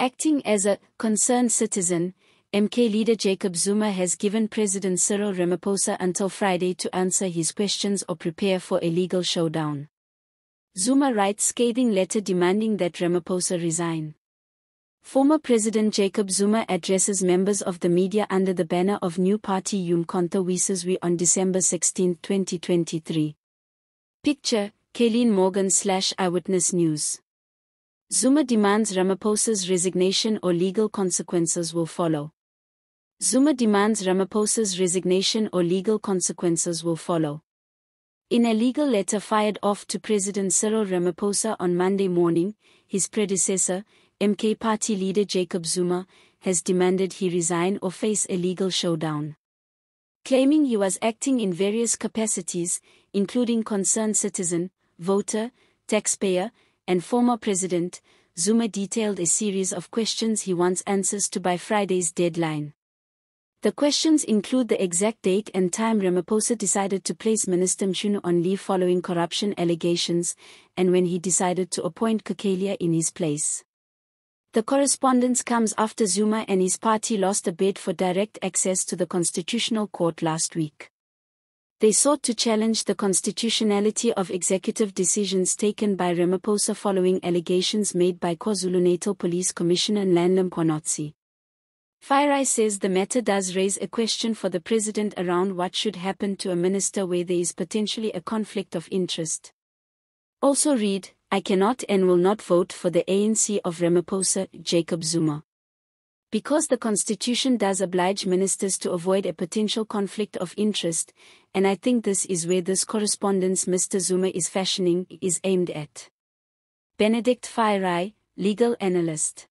Acting as a concerned citizen, MK leader Jacob Zuma has given President Cyril Ramaphosa until Friday to answer his questions or prepare for a legal showdown. Zuma writes scathing letter demanding that Ramaphosa resign. Former President Jacob Zuma addresses members of the media under the banner of new party Umkhonto weSizwe on December 16, 2023. Picture, Kayleen Morgan/Eyewitness News. Zuma demands Ramaphosa's resignation or legal consequences will follow. Zuma demands Ramaphosa's resignation or legal consequences will follow. In a legal letter fired off to President Cyril Ramaphosa on Monday morning, his predecessor, MK party leader Jacob Zuma, has demanded he resign or face a legal showdown. Claiming he was acting in various capacities, including concerned citizen, voter, taxpayer, and former president, Zuma detailed a series of questions he wants answers to by Friday's deadline. The questions include the exact date and time Ramaphosa decided to place Minister Mchunu on leave following corruption allegations, and when he decided to appoint Kakelia in his place. The correspondence comes after Zuma and his party lost a bid for direct access to the Constitutional Court last week. They sought to challenge the constitutionality of executive decisions taken by Ramaphosa following allegations made by KwaZulu-Natal Police Commissioner Nlandla Mkhonotsi. FireEye says the matter does raise a question for the president around what should happen to a minister where there is potentially a conflict of interest. Also read, I cannot and will not vote for the ANC of Ramaphosa, Jacob Zuma. Because the Constitution does oblige ministers to avoid a potential conflict of interest, and I think this is where this correspondence Mr. Zuma is fashioning is aimed at. Benedict FireEye, legal analyst.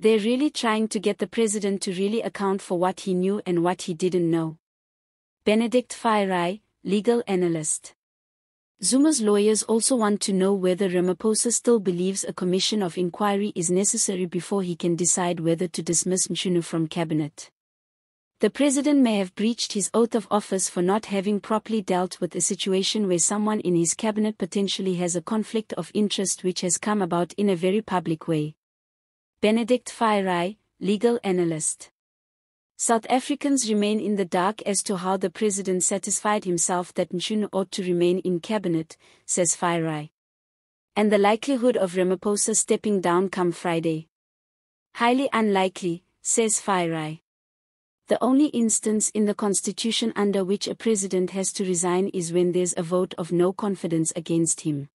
They're really trying to get the president to really account for what he knew and what he didn't know. Benedict FireEye, legal analyst. Zuma's lawyers also want to know whether Ramaphosa still believes a commission of inquiry is necessary before he can decide whether to dismiss Mchunu from cabinet. The president may have breached his oath of office for not having properly dealt with a situation where someone in his cabinet potentially has a conflict of interest which has come about in a very public way. Benedict FireEye, legal analyst. South Africans remain in the dark as to how the president satisfied himself that Mchunu ought to remain in cabinet, says FireEye. And the likelihood of Ramaphosa stepping down come Friday. Highly unlikely, says FireEye. The only instance in the Constitution under which a president has to resign is when there's a vote of no confidence against him.